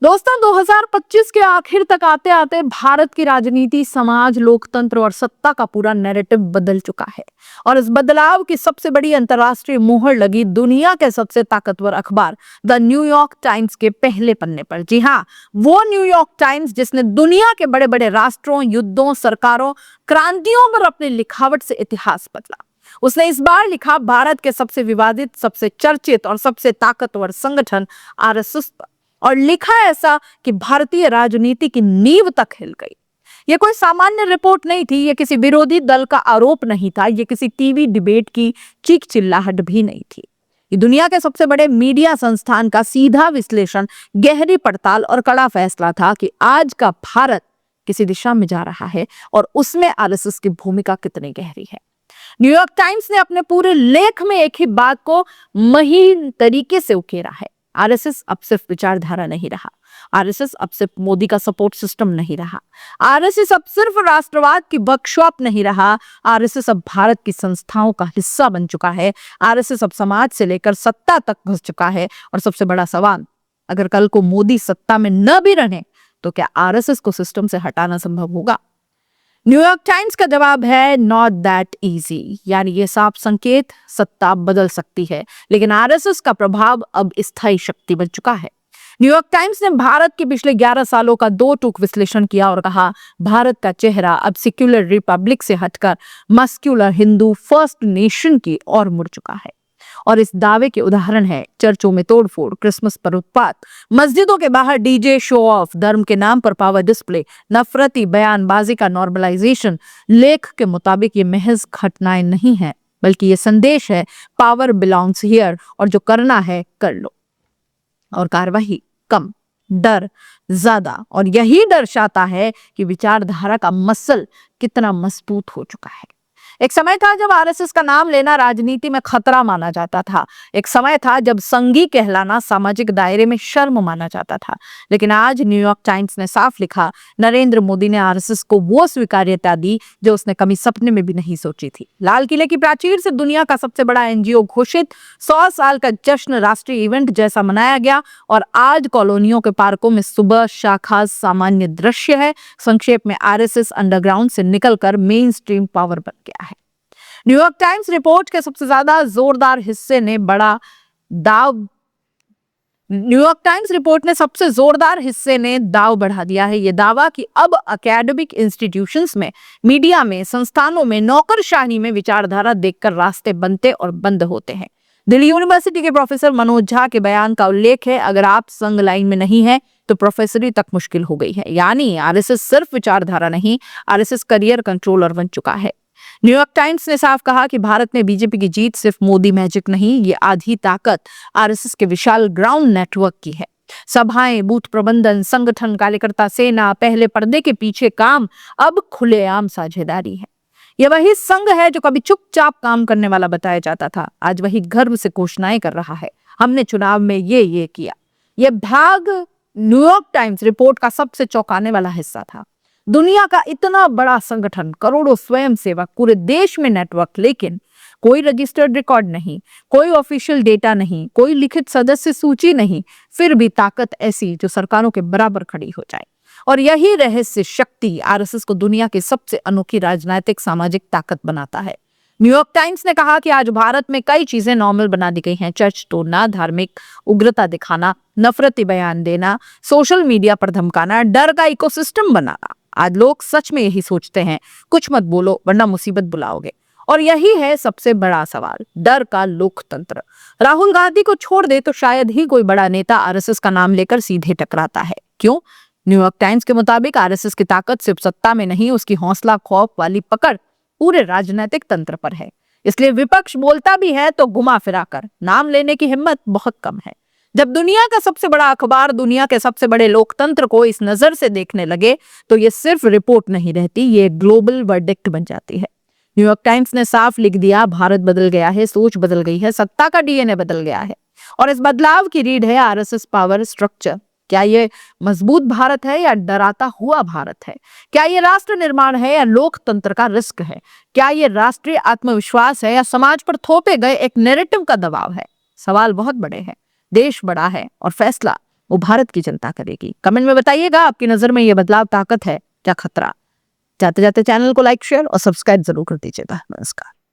दोस्तों 2025 के आखिर तक आते आते भारत की राजनीति, समाज, लोकतंत्र और सत्ता का पूरा नैरेटिव बदल चुका है। और इस बदलाव की सबसे बड़ी अंतर्राष्ट्रीय मोहर लगी दुनिया के सबसे ताकतवर अखबार द न्यूयॉर्क टाइम्स के पहले पन्ने पर। जी हाँ, वो न्यूयॉर्क टाइम्स जिसने दुनिया के बड़े बड़े राष्ट्रों, युद्धों, सरकारों, क्रांतियों पर अपनी लिखावट से इतिहास बदला। उसने इस बार लिखा भारत के सबसे विवादित, सबसे चर्चित और सबसे ताकतवर संगठन आरएसएस पर, और लिखा ऐसा कि भारतीय राजनीति की नींव तक हिल गई। यह कोई सामान्य रिपोर्ट नहीं थी, यह किसी विरोधी दल का आरोप नहीं था, यह किसी टीवी डिबेट की चीख चिल्लाहट भी नहीं थी। ये दुनिया के सबसे बड़े मीडिया संस्थान का सीधा विश्लेषण, गहरी पड़ताल और कड़ा फैसला था कि आज का भारत किसी दिशा में जा रहा है और उसमें आरएसएस की भूमिका कितनी गहरी है। न्यूयॉर्क टाइम्स ने अपने पूरे लेख में एक ही बात को महीन तरीके से उकेरा है। आरएसएस अब सिर्फ विचारधारा नहीं रहा, आरएसएस अब सिर्फ मोदी का सपोर्ट सिस्टम नहीं रहा, आरएसएस अब सिर्फ राष्ट्रवाद की वर्कशॉप नहीं रहा, आरएसएस अब भारत की संस्थाओं का हिस्सा बन चुका है। आरएसएस अब समाज से लेकर सत्ता तक घुस चुका है। और सबसे बड़ा सवाल, अगर कल को मोदी सत्ता में न भी रहे तो क्या आरएसएस को सिस्टम से हटाना संभव होगा? न्यूयॉर्क टाइम्स का जवाब है नॉट दैट इजी, यानी ये साफ संकेत, सत्ता बदल सकती है लेकिन आरएसएस का प्रभाव अब स्थायी शक्ति बन चुका है। न्यूयॉर्क टाइम्स ने भारत के पिछले 11 सालों का दो टूक विश्लेषण किया और कहा भारत का चेहरा अब सेक्युलर रिपब्लिक से हटकर मस्क्यूलर हिंदू फर्स्ट नेशन की ओर मुड़ चुका है। और इस दावे के उदाहरण है चर्चों में तोड़फोड़, क्रिसमस पर उत्पात, मस्जिदों के बाहर डीजे शो ऑफ, धर्म के नाम पर पावर डिस्प्ले, नफरती बयानबाजी का नॉर्मलाइजेशन। लेख के मुताबिक ये महज घटनाएं नहीं है बल्कि ये संदेश है पावर बिलोंग्स हियर और जो करना है कर लो। और कार्रवाई कम, डर ज्यादा। और यही दर्शाता है कि विचारधारा का मसल कितना मजबूत हो चुका है। एक समय था जब आरएसएस का नाम लेना राजनीति में खतरा माना जाता था। एक समय था जब संघी कहलाना सामाजिक दायरे में शर्म माना जाता था। लेकिन आज न्यूयॉर्क टाइम्स ने साफ लिखा, नरेंद्र मोदी ने आरएसएस को वो स्वीकार्यता दी जो उसने कभी सपने में भी नहीं सोची थी। लाल किले की प्राचीर से दुनिया का सबसे बड़ा एनजीओ घोषित, 100 साल का जश्न राष्ट्रीय इवेंट जैसा मनाया गया। और आज कॉलोनियों के पार्कों में सुबह शाखा सामान्य दृश्य है। संक्षेप में आरएसएस अंडरग्राउंड से निकलकर मेन स्ट्रीम पावर बन गया है। न्यूयॉर्क टाइम्स रिपोर्ट के सबसे ज्यादा जोरदार हिस्से ने बड़ा दाव न्यूयॉर्क टाइम्स रिपोर्ट ने सबसे जोरदार हिस्से ने दाव बढ़ा दिया है। यह दावा कि अब एकेडमिक इंस्टीट्यूशंस में, मीडिया में, संस्थानों में, नौकरशाही में विचारधारा देखकर रास्ते बनते और बंद होते हैं। दिल्ली यूनिवर्सिटी के प्रोफेसर मनोज झा के बयान का उल्लेख है, अगर आप संघ लाइन में नहीं है तो प्रोफेसरी तक मुश्किल हो गई है। यानी आरएसएस सिर्फ विचारधारा नहीं, आरएसएस करियर कंट्रोलर बन चुका है। न्यूयॉर्क टाइम्स ने साफ कहा कि भारत में बीजेपी की जीत सिर्फ मोदी मैजिक नहीं, ये आधी ताकत आरएसएस के विशाल ग्राउंड नेटवर्क की है। सभाएं, बूथ प्रबंधन, संगठन, कार्यकर्ता सेना, पहले पर्दे के पीछे काम, अब खुलेआम साझेदारी है। यह वही संघ है जो कभी चुपचाप काम करने वाला बताया जाता था, आज वही गर्व से घोषणाएं कर रहा है, हमने चुनाव में ये किया। यह भाग न्यूयॉर्क टाइम्स रिपोर्ट का सबसे चौंकाने वाला हिस्सा था। दुनिया का इतना बड़ा संगठन, करोड़ों स्वयंसेवक, पूरे देश में नेटवर्क, लेकिन कोई रजिस्टर्ड रिकॉर्ड नहीं, कोई ऑफिशियल डेटा नहीं, कोई लिखित सदस्य सूची नहीं, फिर भी ताकत ऐसी जो सरकारों के बराबर खड़ी हो जाए। और यही रहस्य शक्ति आरएसएस को दुनिया की सबसे अनोखी राजनीतिक सामाजिक ताकत बनाता है। न्यूयॉर्क टाइम्स ने कहा कि आज भारत में कई चीजें नॉर्मल बना दी गई हैं, चर्च तोड़ना, धार्मिक उग्रता दिखाना, नफरती बयान देना, सोशल मीडिया पर धमकाना, डर का इकोसिस्टम बनाना। आज लोग सच में यही सोचते हैं, कुछ मत बोलो वरना मुसीबत बुलाओगे। और यही है सबसे बड़ा सवाल, डर का लोकतंत्र। राहुल गांधी को छोड़ दे तो शायद ही कोई बड़ा नेता आरएसएस का नाम लेकर सीधे टकराता है। क्यों? न्यूयॉर्क टाइम्स के मुताबिक आरएसएस की ताकत सिर्फ सत्ता में नहीं, उसकी हौसला खौफ वाली पकड़ पूरे राजनीतिक तंत्र पर है। इसलिए विपक्ष बोलता भी है तो घुमा फिरा कर, नाम लेने की हिम्मत बहुत कम है। जब दुनिया का सबसे बड़ा अखबार दुनिया के सबसे बड़े लोकतंत्र को इस नजर से देखने लगे तो ये सिर्फ रिपोर्ट नहीं रहती, ये ग्लोबल वर्डिक्ट बन जाती है। न्यूयॉर्क टाइम्स ने साफ लिख दिया, भारत बदल गया है, सोच बदल गई है, सत्ता का डीएनए बदल गया है। और इस बदलाव की रीढ़ है आरएसएस पावर स्ट्रक्चर। क्या ये मजबूत भारत है या डराता हुआ भारत है? क्या ये राष्ट्र निर्माण है या लोकतंत्र का रिस्क है? क्या ये राष्ट्रीय आत्मविश्वास है या समाज पर थोपे गए एक नैरेटिव का दबाव है? सवाल बहुत बड़े हैं, देश बड़ा है और फैसला वो भारत की जनता करेगी। कमेंट में बताइएगा आपकी नजर में ये बदलाव ताकत है या खतरा। जाते जाते चैनल को लाइक, शेयर और सब्सक्राइब जरूर कर दीजिएगा। नमस्कार।